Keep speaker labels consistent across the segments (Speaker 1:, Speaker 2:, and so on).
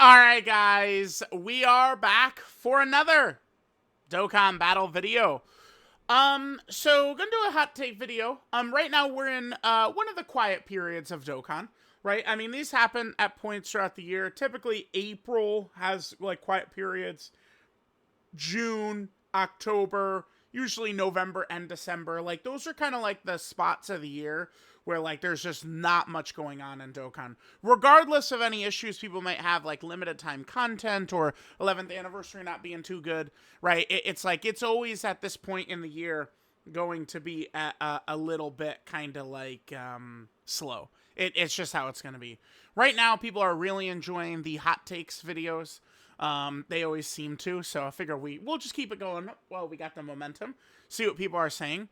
Speaker 1: Alright guys, we are back for another Dokkan battle video. So gonna do a hot take video. Right now we're in one of the quiet periods of Dokkan, right? I mean, these happen at points throughout the year. Typically April has like quiet periods. June, October, usually November and December. Like, those are kind of like the spots of the year where, like, there's just not much going on in Dokkan. Regardless of any issues people might have, like limited time content or 11th anniversary not being too good, right? It's like, it's always at this point in the year going to be a little bit kind of like slow. It's just how it's going to be. Right now, people are really enjoying the hot takes videos. They always seem to, so I figure we'll just keep it going while we got the momentum, see what people are saying.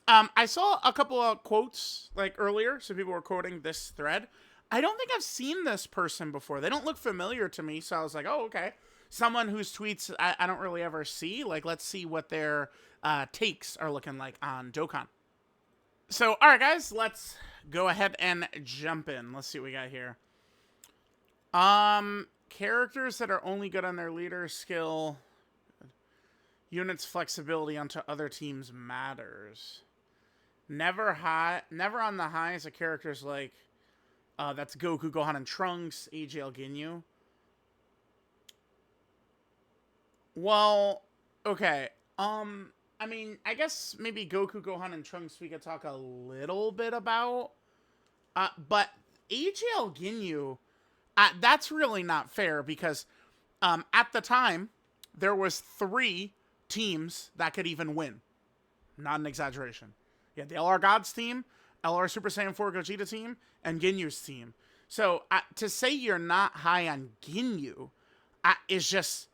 Speaker 1: I saw a couple of quotes like earlier, so people were quoting this thread. I don't think I've seen this person before. They don't look familiar to me, so I was like, oh, okay. Someone whose tweets I don't really ever see. Like, let's see what their takes are looking like on Dokkan. So, all right, guys, let's go ahead and jump in. Let's see what we got here. Characters that are only good on their leader skill. Units flexibility onto other teams matters. Never on the highs of characters like that's Goku, Gohan, and Trunks, AGL Ginyu. Well, okay. I mean, I guess maybe Goku, Gohan, and Trunks we could talk a little bit about. But AGL Ginyu, that's really not fair because at the time, there was 3 teams that could even win. Not an exaggeration. You had the LR Gods team, LR Super Saiyan 4 Gogeta team, and Ginyu's team. So to say you're not high on Ginyu is just...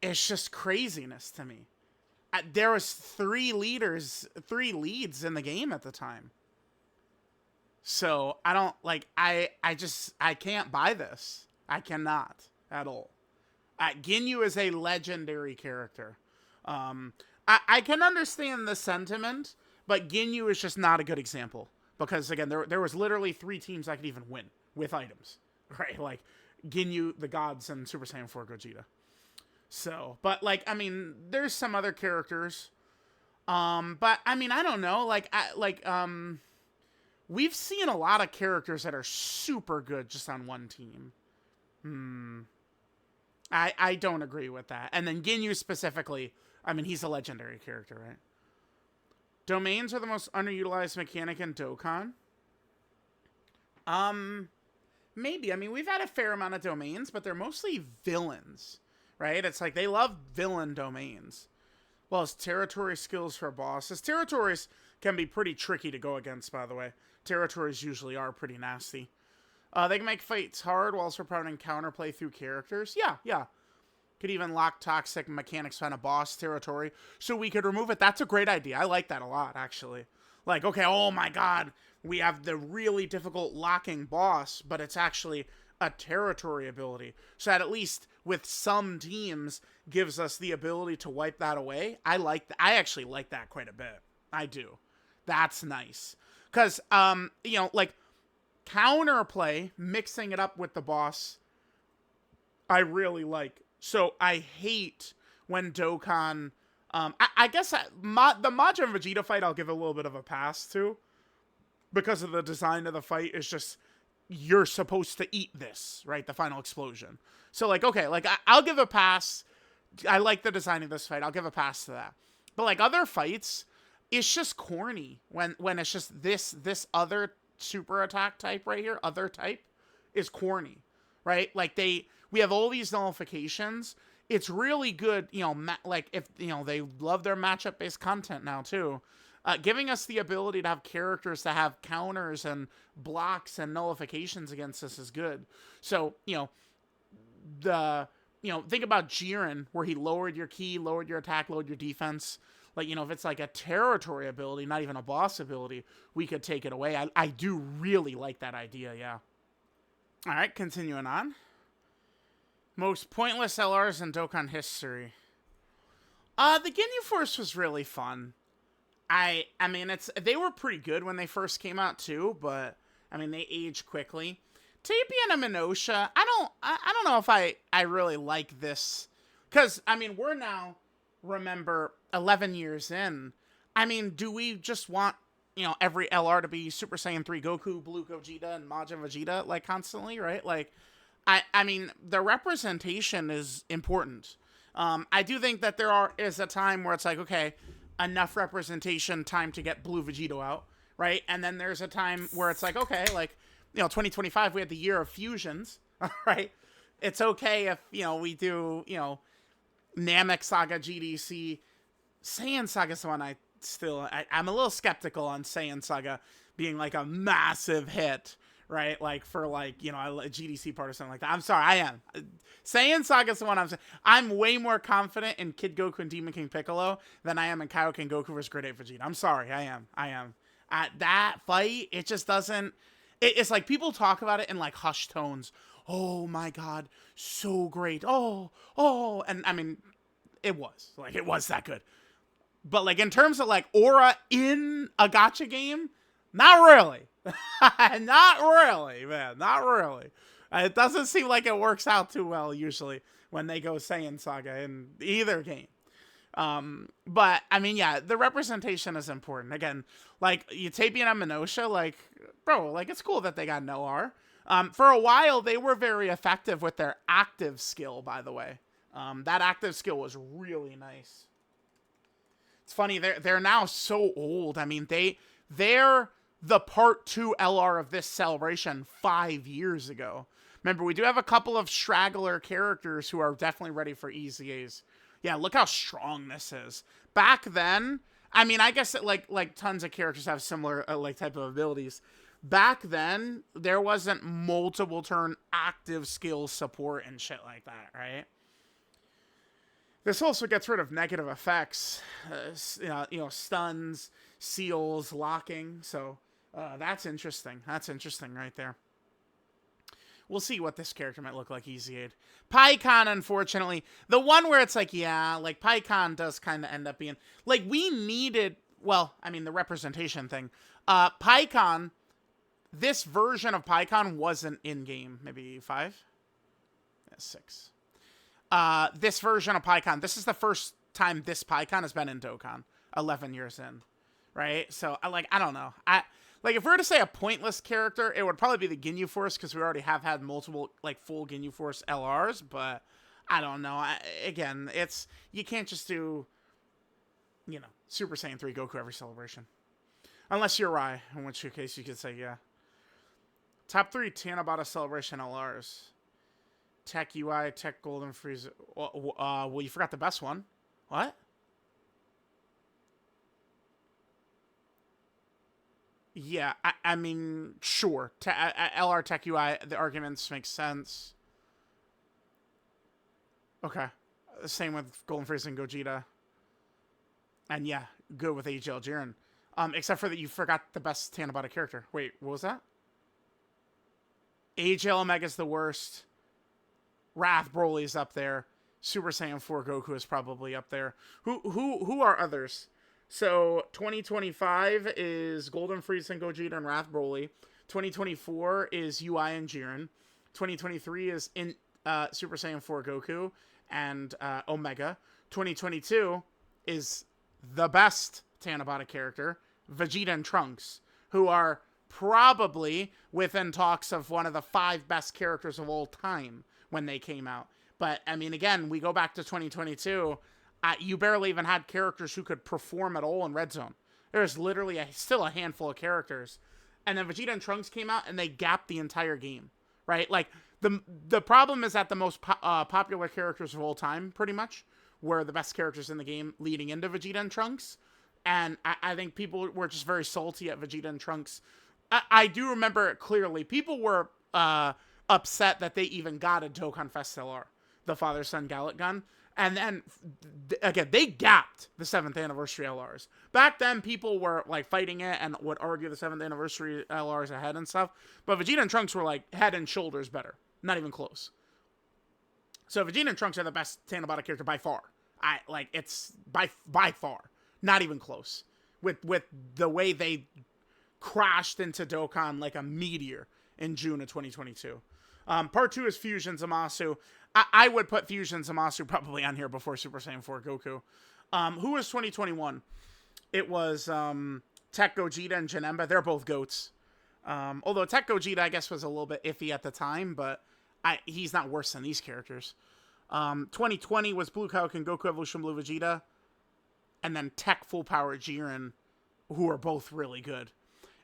Speaker 1: it's just craziness to me. There was 3 leads in the game at the time. So I don't like I can't buy this. I cannot at all. Ginyu is a legendary character. I can understand the sentiment, but Ginyu is just not a good example because again there was literally 3 teams that could even win with items, right? Like Ginyu, the Gods, and Super Saiyan 4 Gogeta. So, but like I mean, there's some other characters. But I mean I don't know. We've seen a lot of characters that are super good just on one team. I don't agree with that. And then Ginyu specifically, I mean, he's a legendary character, right? Domains are the most underutilized mechanic in Dokkan. Maybe. I mean, we've had a fair amount of domains, but they're mostly villains, right? It's like they love villain domains. Well, as territory skills for bosses. Territories can be pretty tricky to go against, by the way. Territories usually are pretty nasty. They can make fights hard while also providing counterplay through characters. Yeah. Could even lock toxic mechanics on a boss territory so we could remove it. That's a great idea. I like that a lot, actually. Like, okay, oh my god, we have the really difficult locking boss, but it's actually a territory ability. So that at least with some teams gives us the ability to wipe that away. I actually like that quite a bit. I do. That's nice. Because, like, counterplay, mixing it up with the boss, I really like. So I hate when Dokkan... I guess the Majin and Vegeta fight I'll give a little bit of a pass to. Because of the design of the fight is just... you're supposed to eat this, right? The final explosion. So, like, okay, like, I'll give a pass. I like the design of this fight. I'll give a pass to that. But, like, other fights... it's just corny when it's just this other super attack type right here, other type, is corny, right? Like we have all these nullifications. It's really good, like if, they love their matchup based content now too. Giving us the ability to have characters that have counters and blocks and nullifications against us is good. So, think about Jiren where he lowered your ki, lowered your attack, lowered your defense. Like, if it's like a territory ability, not even a boss ability, we could take it away. I do really like that idea, yeah. All right, continuing on. Most pointless LRs in Dokkan history. The Ginyu Force was really fun. I mean, they were pretty good when they first came out too, but I mean, they age quickly. Tapian and Minotia, I don't know if I really like this. Because, I mean, we're now, remember, 11 years in. I mean, do we just want, every LR to be Super Saiyan 3 Goku, Blue Gogeta, and Majin Vegeta, like, constantly, right? Like, I mean, the representation is important. I do think that is a time where it's like, okay, enough representation, time to get Blue Vegito out, right? And then there's a time where it's like, okay, like, 2025, we had the year of fusions, right? It's okay if, we do, Namek Saga GDC. Saiyan Saga's the one I'm a little skeptical on Saiyan Saga being like a massive hit, right? Like for like, a GDC part or something like that. I'm sorry, I am. Saiyan Saga's the one I'm way more confident in Kid Goku and Demon King Piccolo than I am in Kaioken Goku vs. Grade 8 Vegeta. I'm sorry, I am. At that fight, it just doesn't... It's like people talk about it in like hushed tones. Oh my god, so great. Oh. And I mean, it was that good. But like in terms of like aura in a gacha game, not really. Not really, man. Not really. It doesn't seem like it works out too well usually when they go Saiyan Saga in either game. But I mean, yeah, the representation is important. Again, like Utapian and Minotia, like, bro, like it's cool that they got no R. For a while, they were very effective with their active skill, by the way. That active skill was really nice. It's funny, they're now so old. I mean, they're the part 2 LR of this celebration 5 years ago. Remember, we do have a couple of straggler characters who are definitely ready for EZAs. Yeah, look how strong this is. Back then, I mean, I guess like tons of characters have similar like type of abilities. Back then, there wasn't multiple turn active skill support and shit like that, right? This also gets rid of negative effects, stuns, seals, locking. So that's interesting. That's interesting right there. We'll see what this character might look like EZA'd. PyCon, unfortunately, the one where it's like, yeah, like PyCon does kind of end up being like we needed. Well, I mean the representation thing. PyCon, this version of PyCon wasn't in game. Maybe 5, 6. This version of PyCon, this is the first time this PyCon has been in Dokkan, 11 years in, right? So I don't know. Like, if we were to say a pointless character, it would probably be the Ginyu Force, because we already have had multiple, like, full Ginyu Force LRs, but I don't know. Again, you can't just do, Super Saiyan 3 Goku every celebration. Unless you're Rai, in which case you could say, yeah. Top 3 Tanabata Celebration LRs. Tech UI, Tech Golden Freeze. Well, you forgot the best one. What? Yeah, I mean, sure. LR Tech UI, the arguments make sense. Okay. Same with Golden Freeze and Gogeta. And yeah, good with AGL Jiren. Except for that you forgot the best Tanabata character. Wait, what was that? AGL Omega's the worst. Wrath Broly's up there. Super Saiyan 4 Goku is probably up there. Who are others? So 2025 is Golden Freeze and Gogeta and Wrath Broly. 2024 is UI and Jiren. 2023 is in Super Saiyan 4 Goku and Omega. 2022 is the best Tanabata character, Vegeta and Trunks, who are probably within talks of one of the 5 best characters of all time when they came out. But, I mean, again, we go back to 2022, you barely even had characters who could perform at all in Red Zone. There's literally still a handful of characters. And then Vegeta and Trunks came out, and they gapped the entire game, right? Like, the problem is that the most popular characters of all time, pretty much, were the best characters in the game leading into Vegeta and Trunks. And I think people were just very salty at Vegeta and Trunks. I do remember it clearly. People were upset that they even got a Dokkan Fest LR, the father-son Gallic gun. And then, again, they gapped the 7th anniversary LRs. Back then, people were, like, fighting it and would argue the 7th anniversary LRs ahead and stuff. But Vegeta and Trunks were, like, head and shoulders better. Not even close. So Vegeta and Trunks are the best Tanabata character by far. It's by far. Not even close. With the way they crashed into Dokkan like a meteor in June of 2022. Part 2 is Fusion Zamasu. I would put Fusion Zamasu probably on here before Super Saiyan 4 Goku. Who was 2021? It was Tech Gogeta and Janemba. They're both GOATs. Although Tech Gogeta, I guess, was a little bit iffy at the time, but he's not worse than these characters. 2020 was Blue Kaioken Goku Evolution Blue Vegeta. And then Tech Full Power Jiren, who are both really good.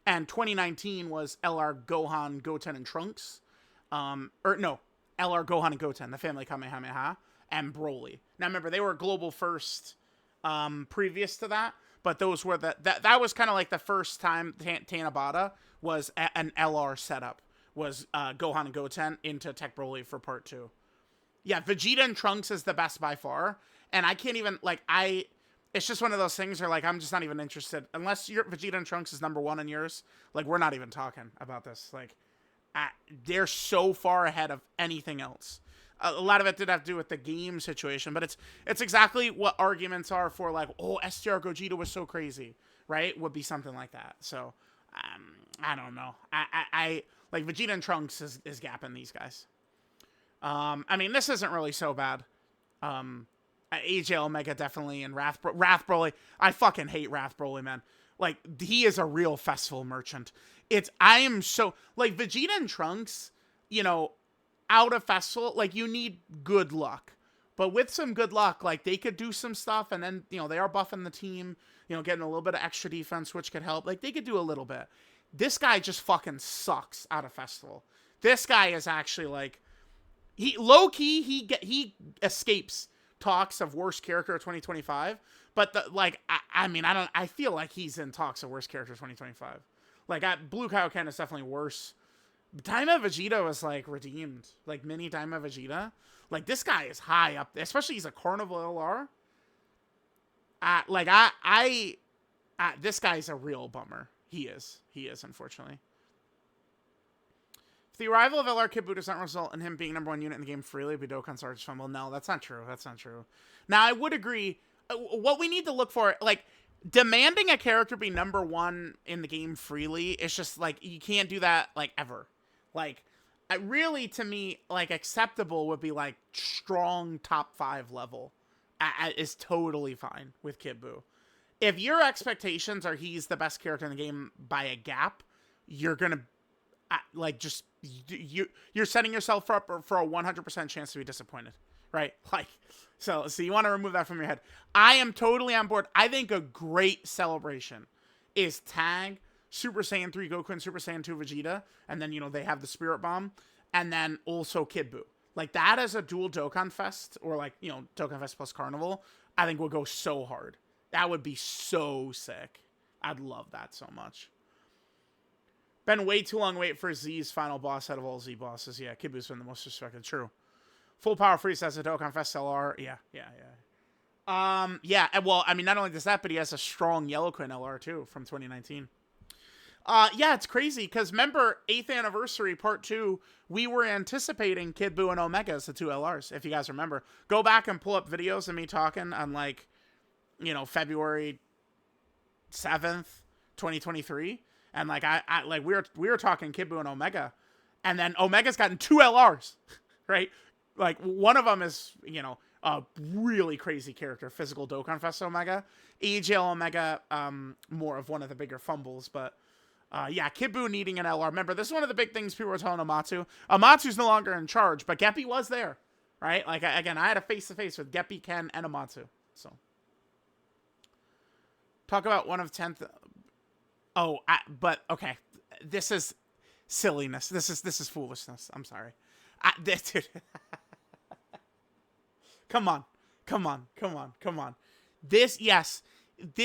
Speaker 1: And 2019 was LR Gohan, Goten, and Trunks. LR Gohan and Goten, the Family Kamehameha, and Broly. Now remember, they were global first previous to that, but those were that was kind of like the first time Tanabata was an LR setup, was Gohan and Goten into Tech Broly for part 2. Yeah, Vegeta and Trunks is the best by far, and I can't even, it's just one of those things where, I'm just not even interested. Unless your Vegeta and Trunks is number 1 in yours, we're not even talking about this. They're so far ahead of anything else. A lot of it did have to do with the game situation, but it's exactly what arguments are for, STR Gogeta was so crazy, right? Would be something like that. So, I don't know. I Vegeta and Trunks is gapping these guys. This isn't really so bad. AJ Omega definitely, and Wrath Broly. I fucking hate Wrath Broly, man. He is a real festival merchant. I am so, Vegeta and Trunks, out of festival, you need good luck. But with some good luck, they could do some stuff, and then, they are buffing the team, getting a little bit of extra defense, which could help. They could do a little bit. This guy just fucking sucks out of festival. This guy is actually, low-key, he escapes talks of worst character of 2025, but I feel like he's in talks of worst character of 2025. Blue Kaioken is definitely worse. Daima Vegeta was redeemed, mini Daima Vegeta. This guy is high up, especially he's a Carnival LR. This guy's a real bummer. He is, unfortunately. If the arrival of LR Kid Buu does not result in him being number 1 unit in the game freely, it'd be Dokkan Sarge Fumble. No, that's not true. Now, I would agree. What we need to look for, demanding a character be number 1 in the game freely is just, you can't do that, ever. Really, to me, acceptable would be, strong top 5 level. Is totally fine with Kid Buu. If your expectations are he's the best character in the game by a gap, you're gonna you're setting yourself up for a 100% chance to be disappointed, right? So you want to remove that from your head. I am totally on board. I think a great celebration is tag Super Saiyan 3 Goku and Super Saiyan 2 Vegeta, and then they have the Spirit Bomb, and then also Kid Buu. That as a dual Dokkan Fest, or Dokkan Fest plus Carnival, I think would go so hard. That would be so sick. I'd love that so much. Been way too long wait for Z's final boss out of all Z bosses. Yeah, Kid Buu's been the most respected. True. Full Power Freeze has a Dokkan Fest LR. Yeah. Well, not only does that, but he has a strong Yellow Queen LR too from 2019. Yeah, it's crazy because remember 8th anniversary part 2, we were anticipating Kid Buu and Omega as the 2 LRs. If you guys remember, go back and pull up videos of me talking on February 7th, 2023. And we were talking Kid Buu and Omega, and then Omega's gotten 2 LRs, right? One of them is a really crazy character, physical Dokkan Fest Omega. AGL Omega, more of one of the bigger fumbles, but yeah, Kid Buu needing an LR. Remember, this is one of the big things people were telling Amatsu. Amatsu's no longer in charge, but Geppy was there, right? Again, I had a face-to-face with Geppy, Ken, and Amatsu. So talk about one of 10th. But okay, this is silliness. This is foolishness. I'm sorry. Dude. Come on. This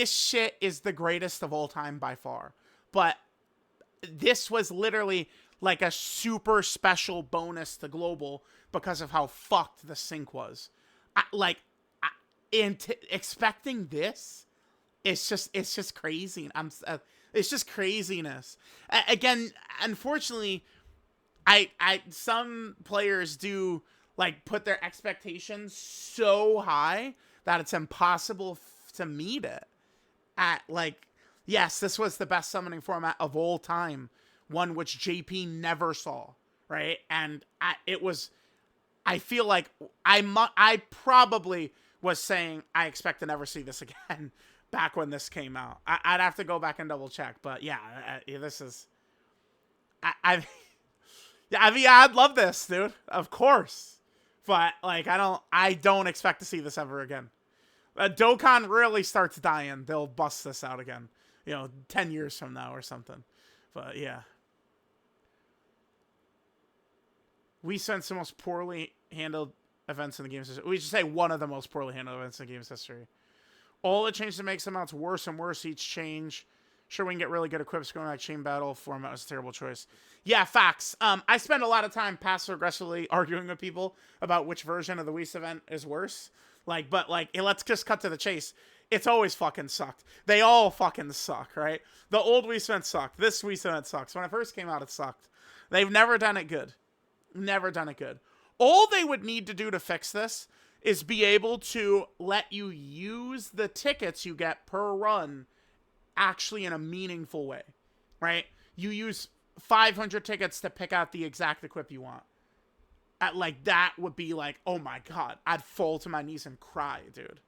Speaker 1: shit is the greatest of all time by far. But this was literally a super special bonus to Global because of how fucked the sync was. Expecting this, it's just crazy. It's just craziness. Again, unfortunately, some players do put their expectations so high that it's impossible to meet it. Yes, this was the best summoning format of all time one which JP never saw, right? And I feel like I probably was saying I expect to never see this again back when this came out. I'd have to go back and double check, but yeah, this is, I yeah, I mean, I'd love this, dude, of course, but like I don't expect to see this ever again. Dokkan really starts dying, they'll bust this out again, 10 years from now or something. But yeah. We sense the most poorly handled events in the game's history. We should say one of the most poorly handled events in the game's history. All the changes that makes them out worse and worse each change. Sure, we can get really good equips going like chain battle format was a terrible choice. Yeah, facts. I spend a lot of time passive aggressively arguing with people about which version of the Whis event is worse. But let's just cut to the chase. It's always fucking sucked. They all fucking suck, right? The old Whis event sucked. This Whis event sucks. When it first came out, it sucked. They've never done it good. Never done it good. All they would need to do to fix this is be able to let you use the tickets you get per run actually in a meaningful way, right? You use 500 tickets to pick out the exact equip you want. That would be like, oh my god, I'd fall to my knees and cry, dude.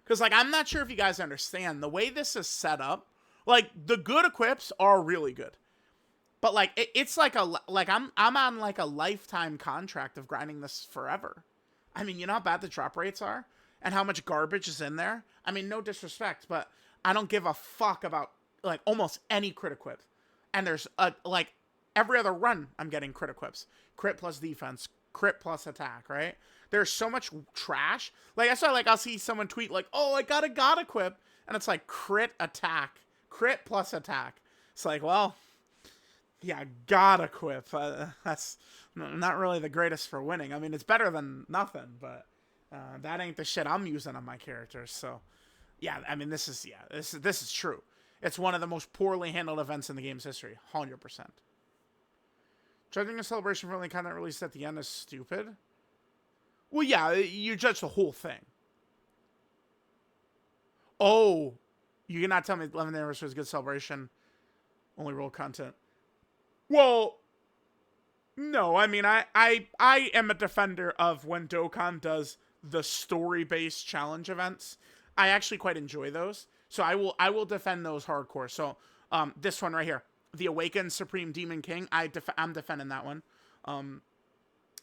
Speaker 1: Because I'm not sure if you guys understand the way this is set up. The good equips are really good. But it's like I'm on like a lifetime contract of grinding this forever. I mean, you know how bad the drop rates are and how much garbage is in there? I mean, no disrespect, but I don't give a fuck about almost any crit equip. And there's every other run I'm getting crit equips. Crit plus defense, crit plus attack, right? There's so much trash. That's why I'll see someone tweet "Oh, I got a god equip," and it's crit attack, crit plus attack. It's well, yeah, god equip. That's not really the greatest for winning. I mean, it's better than nothing, but that ain't the shit I'm using on my characters. So, yeah, I mean, this is true. It's one of the most poorly handled events in the game's history, 100%. Judging a celebration for only content released at the end is stupid. Well, yeah, you judge the whole thing. Oh, you cannot tell me 11th anniversary was a good celebration. Only roll content. Well, no, I mean, I am a defender of when Dokkan does the story-based challenge events. I actually quite enjoy those. So I will defend those hardcore. So this one right here, the Awakened Supreme Demon King, I'm defending that one.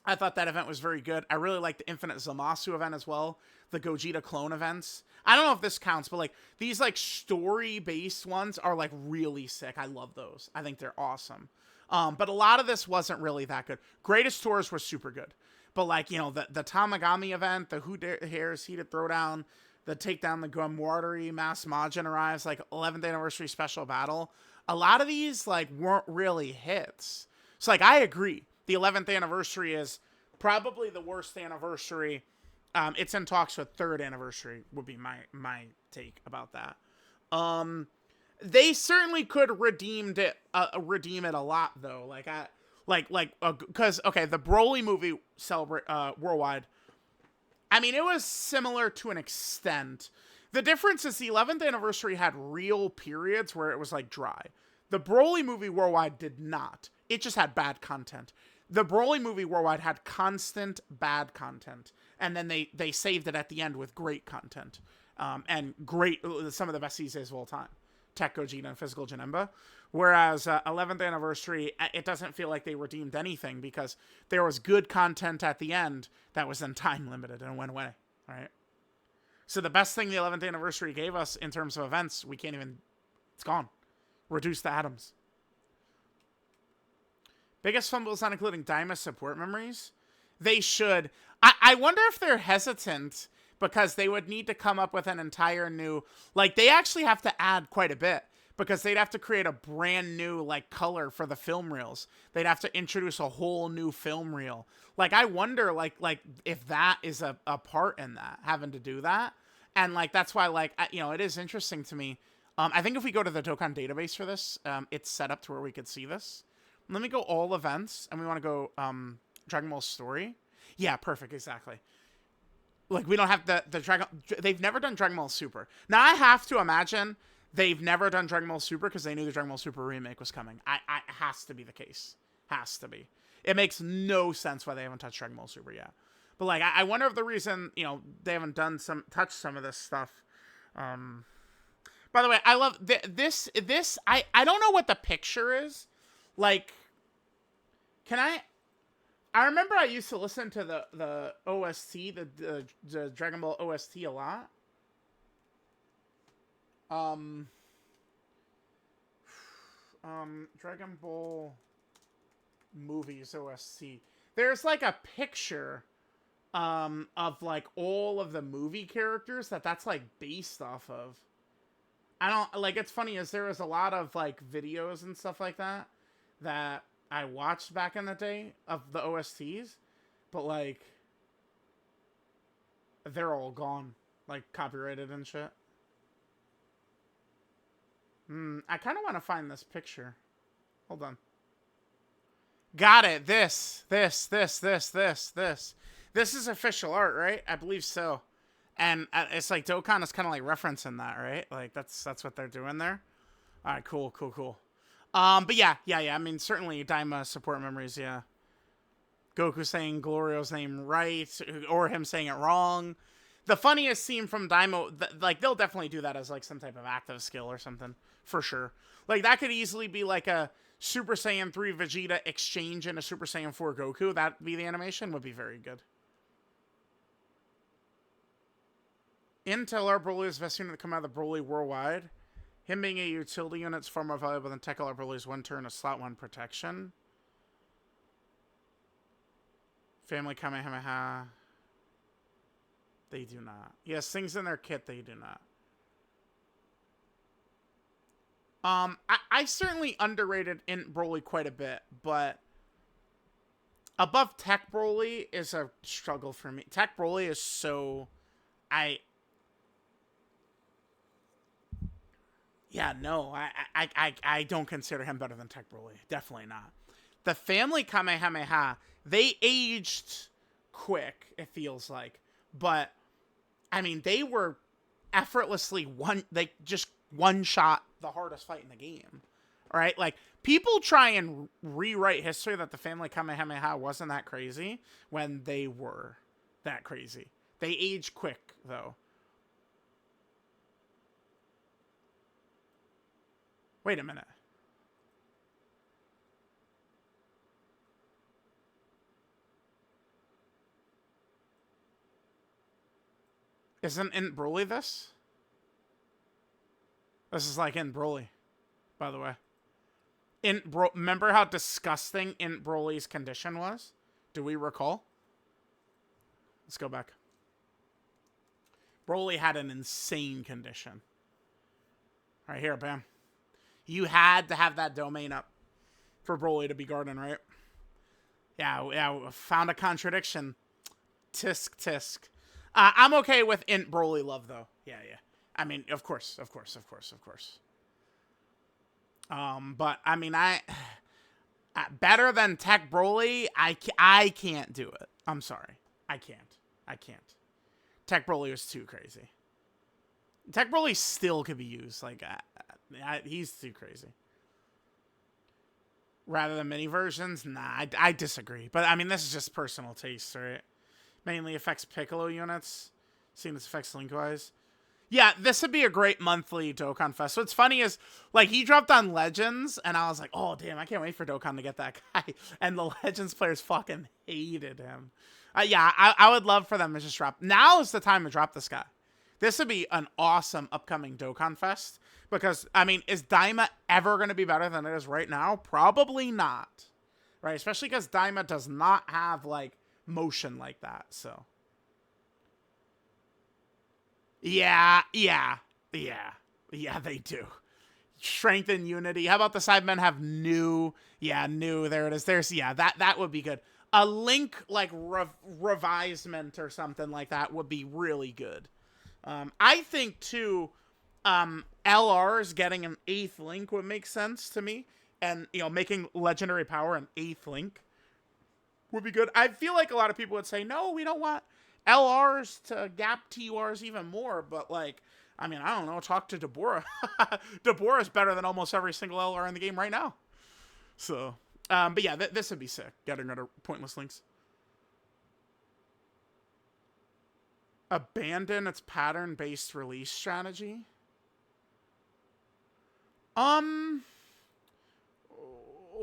Speaker 1: I thought that event was very good. I really like the Infinite Zamasu event as well. The Gogeta clone events. I don't know if this counts, but these story-based ones are really sick. I love those. I think they're awesome. But a lot of this wasn't really that good. Greatest Tours was super good. But the Tamagami event, the Who Dares Heated Throwdown, the Takedown the Gumwatery Mass Majin arrives, 11th anniversary special battle. A lot of these weren't really hits. So I agree. The 11th anniversary is probably the worst anniversary. It's in talks with 3rd anniversary would be my take about that. They certainly could redeem it a lot though. Because the Broly movie celebrate worldwide. I mean, it was similar to an extent. The difference is the 11th anniversary had real periods where it was dry. The Broly movie worldwide did not. It just had bad content. The Broly movie worldwide had constant bad content. And then they saved it at the end with great content. And some of the best CJs of all time. Tech Gogeta and Physical Janemba. Whereas 11th anniversary, it doesn't feel like they redeemed anything because there was good content at the end that was then time limited and went away. All right. So the best thing the 11th anniversary gave us in terms of events, it's gone. Reduce the atoms. Biggest fumbles not including Daima support memories? They should. I wonder if they're hesitant because they would need to come up with an entire new... they actually have to add quite a bit because they'd have to create a brand new, color for the film reels. They'd have to introduce a whole new film reel. I wonder, if that is a part in that, having to do that. And, that's why, it is interesting to me. I think if we go to the Dokkan database for this, it's set up to where we could see this. Let me go all events, and we want to go Dragon Ball Story. Yeah, perfect, exactly. We don't have the Dragon... They've never done Dragon Ball Super. Now, I have to imagine they've never done Dragon Ball Super because they knew the Dragon Ball Super remake was coming. It has to be the case. Has to be. It makes no sense why they haven't touched Dragon Ball Super yet. But like, I wonder if the reason they haven't touched some of this stuff. By the way, I love this. I don't know what the picture is. Like, can I? I remember I used to listen to the OST, the Dragon Ball OST a lot. Dragon Ball movies OST. There's like a picture of like all of the movie characters that's like based off of. I don't like, it's funny as there was a lot of like videos and stuff like that I watched back in the day of the OSTs, but like they're all gone, like copyrighted and shit. I kind of want to find this picture. Hold on. Got it. This. This is official art, right? I believe so. And it's like Dokkan is kind of like referencing that, right? Like that's what they're doing there. All right, cool. But yeah. I mean, certainly Daima support memories, yeah. Goku saying Glorio's name right, or him saying it wrong. The funniest scene from Daima, like they'll definitely do that as like some type of active skill or something, for sure. Like that could easily be like a Super Saiyan 3 Vegeta exchange in a Super Saiyan 4 Goku. That'd be the animation, would be very good. Intel our Broly is the best unit to come out of the Broly worldwide. Him being a utility unit is far more valuable than Tech our Broly's 1 turn of slot 1 protection. Family Kamehameha. They do not. Yes, things in their kit they do not. I certainly underrated Int Broly quite a bit, but above Tech Broly is a struggle for me. Tech Broly is so... Yeah, no, I don't consider him better than Tech Broly. Definitely not. The Family Kamehameha, they aged quick, it feels like. But, I mean, they were effortlessly they just one-shot the hardest fight in the game. Right? Like, people try and rewrite history that the Family Kamehameha wasn't that crazy when they were that crazy. They age quick, though. Wait a minute. Isn't Int Broly this? This is like Int Broly, by the way. Remember how disgusting Int Broly's condition was? Do we recall? Let's go back. Broly had an insane condition. Right here, bam. You had to have that domain up for Broly to be Garden, right? Yeah, found a contradiction. Tisk. I'm okay with Int Broly love, though. Yeah. I mean, of course. But, I mean, better than Tech Broly, I can't do it. I'm sorry. I can't. Tech Broly was too crazy. Tech Broly still could be used. Like, he's too crazy. Rather than mini versions? Nah, I disagree. But, I mean, this is just personal taste, right? Mainly affects Piccolo units. Seeing this affects Link-wise. Yeah, this would be a great monthly Dokkan Fest. What's funny is, like, he dropped on Legends, and I was like, oh, damn, I can't wait for Dokkan to get that guy. And the Legends players fucking hated him. Yeah, I would love for them to just drop. Now is the time to drop this guy. This would be an awesome upcoming Dokkan Fest. Because, I mean, is Daima ever going to be better than it is right now? Probably not. Right? Especially because Daima does not have, like, motion like that, so. Yeah, they do. Strength and unity. How about the Sidemen have new? Yeah, new. There it is. That would be good. A Link, like, revisement or something like that would be really good. I think, too, LR's getting an 8th Link would make sense to me. And, making Legendary Power an 8th Link would be good. I feel like a lot of people would say, no, we don't want LRs to gap TURs even more. But, like, I mean, I don't know. Talk to Deborah. Deborah is better than almost every single LR in the game right now. So, but yeah, this would be sick. Getting rid of pointless links. Abandon its pattern-based release strategy.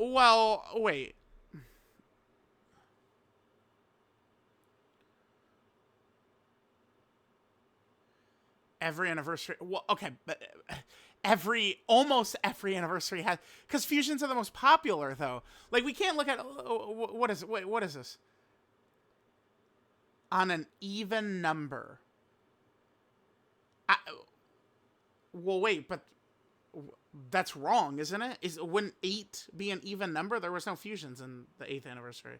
Speaker 1: Well, wait. Every anniversary. Well, okay, but almost every anniversary has, because fusions are the most popular though. Like we can't look at what is it? Wait, what is this? On an even number. Well, wait, but that's wrong, isn't it? Wouldn't 8 be an even number? There was no fusions in the 8th anniversary.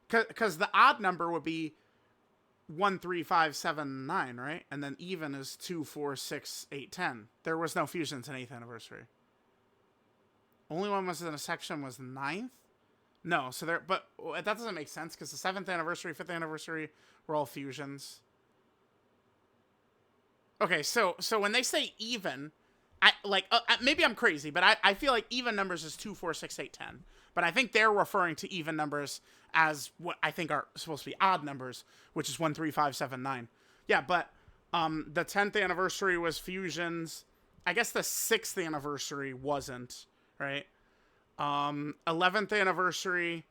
Speaker 1: Because the odd number would be 1, 3, 5, 7, 9, right? And then even is 2, 4, 6, 8, 10. There was no fusions in 8th anniversary. Only one was in a section was 9th? No, so there, but that doesn't make sense because the 7th anniversary, 5th anniversary were all fusions. Okay, so when they say even, I like maybe I'm crazy, but I feel like even numbers is 2, 4, 6, 8, 10. But I think they're referring to even numbers as what I think are supposed to be odd numbers, which is 1, 3, 5, 7, 9. Yeah, but the 10th anniversary was fusions. I guess the 6th anniversary wasn't, right? 11th anniversary.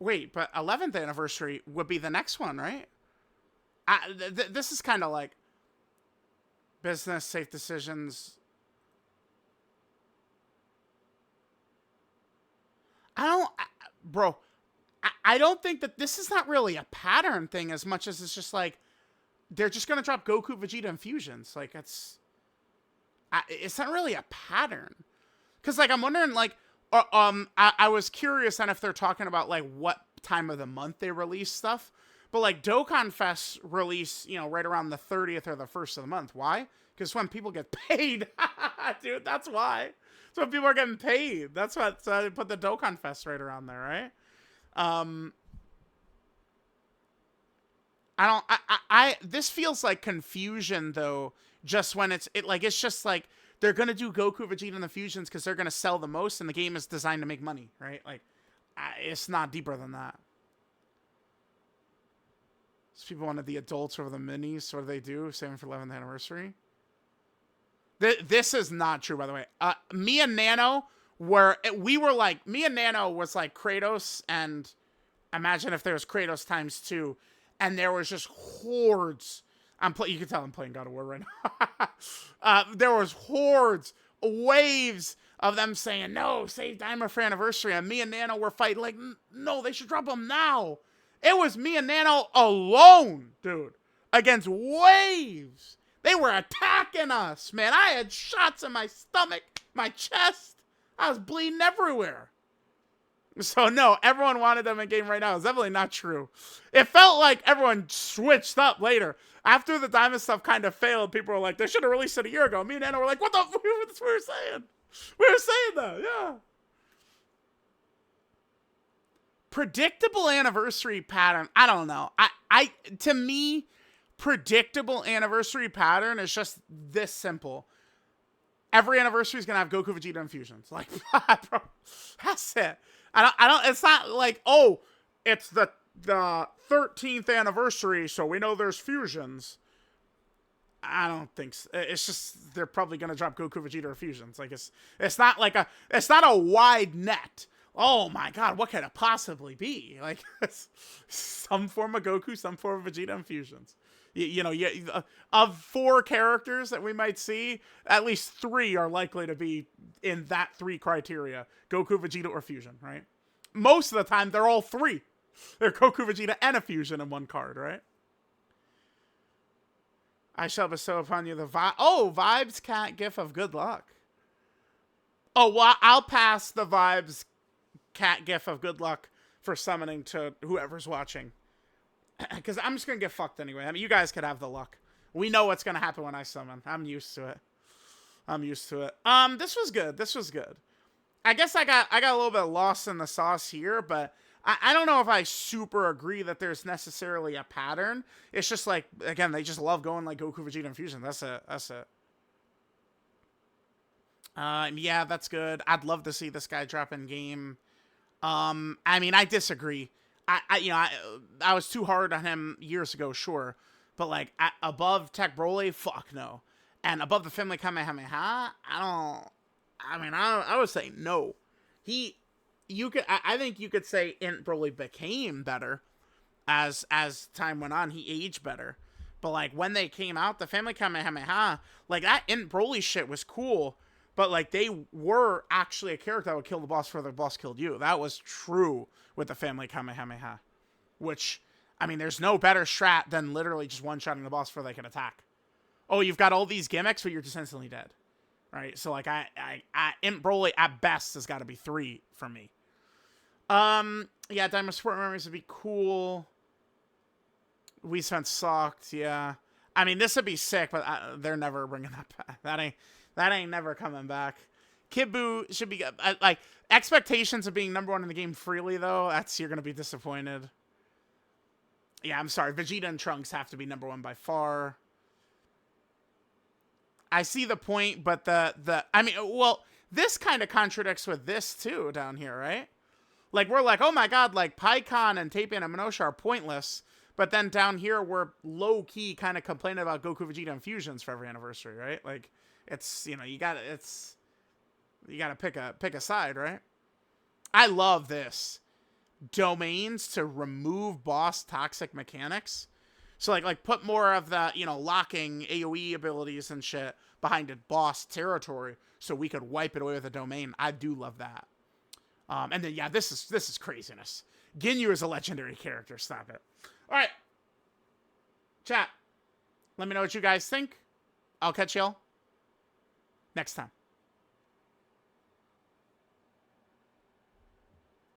Speaker 1: Wait, but 11th anniversary would be the next one, right? This is kind of like business, safe decisions. Bro, I don't think that this is not really a pattern thing as much as it's just like they're just gonna drop Goku, Vegeta, and fusions. Like it's not really a pattern. Because like I'm wondering like, I was curious on if they're talking about like what time of the month they release stuff. But like Dokkan Fest release, right around the 30th or the 1st of the month. Why? Because when people get paid, dude, that's why. So when people are getting paid, that's what they put the Dokkan Fest right around there, right? This feels like confusion though. Just when it's just like they're gonna do Goku, Vegeta, and the fusions because they're gonna sell the most, and the game is designed to make money, right? Like, it's not deeper than that. So people wanted the adults over the minis. So what do they do? Saving for 11th anniversary. This is not true, by the way. Me and Nano me and Nano was like Kratos, and imagine if there was Kratos times 2, and there was just hordes. You can tell I'm playing God of War right now. There was hordes, waves of them saying, no, save Diamond for anniversary. And me and Nano were fighting like, no, they should drop them now. It was me and Nano alone, dude, against waves. They were attacking us, man. I had shots in my stomach, my chest. I was bleeding everywhere. So no, everyone wanted them in game right now. It's definitely not true. It felt like everyone switched up later. After the Diamond stuff kind of failed, people were like, they should have released it a year ago. Me and Anna were like, what the fuck? We were saying. We were saying that, yeah. Predictable anniversary pattern. I don't know. To me, predictable anniversary pattern is just this simple. Every anniversary is gonna have Goku, Vegeta, and fusions. Like, bro, that's it. I don't. It's not like, oh, it's the 13th anniversary, so we know there's fusions. I don't think so. It's just they're probably gonna drop Goku, Vegeta, or fusions. Like it's not like it's not a wide net. Oh my god, what could it possibly be? Like some form of Goku, some form of Vegeta, and fusions. Of 4 characters that we might see, at least 3 are likely to be in that 3 criteria: Goku, Vegeta, or fusion. Right? Most of the time, they're all 3. They're Goku, Vegeta, and a fusion in one card. Right? I shall bestow upon you the Vibes cat gif of good luck. Oh, well, I'll pass the Vibes cat gif of good luck for summoning to whoever's watching. Because I'm just going to get fucked anyway. I mean, you guys could have the luck. We know what's going to happen when I summon. I'm used to it. This was good. I guess I got a little bit lost in the sauce here, but I don't know if I super agree that there's necessarily a pattern. It's just like, again, they just love going like Goku, Vegeta, and Fusion. That's it. That's it. Yeah, that's good. I'd love to see this guy drop in game. I mean, I disagree. I was too hard on him years ago, sure, but like above Tech Broly, fuck no, and above the Family Kamehameha, I don't. I mean, I would say no. He, you could, I think you could say Int Broly became better as time went on. He aged better, but like when they came out, the Family Kamehameha, like that Int Broly shit was cool. But like they were actually a character that would kill the boss before the boss killed you. That was true with the Family Kamehameha. Which, I mean, there's no better strat than literally just one-shotting the boss before they can attack. Oh, you've got all these gimmicks, but you're just instantly dead. Right? So like Imp Broly at best has got to be 3 for me. Yeah, Diamond Sport Memories would be cool. We spent sucked, yeah. I mean, this would be sick, but they're never bringing that back. That ain't never coming back. Kid Buu should be like expectations of being #1 in the game freely though. You're gonna be disappointed. Yeah, I'm sorry. Vegeta and Trunks have to be #1 by far. I see the point, but I mean, well, this kind of contradicts with this too down here, right? Like we're like, oh my god, like PyCon and Tapian and Minosha are pointless. But then down here, we're low-key kind of complaining about Goku, Vegeta, and Fusions for every anniversary, right? Like, it's, you gotta pick a side, right? I love this. Domains to remove boss toxic mechanics. So, like put more of the, locking AoE abilities and shit behind a boss territory so we could wipe it away with a domain. I do love that. And then, yeah, this is craziness. Ginyu is a legendary character. Stop it. All right. Chat. Let me know what you guys think. I'll catch y'all next time.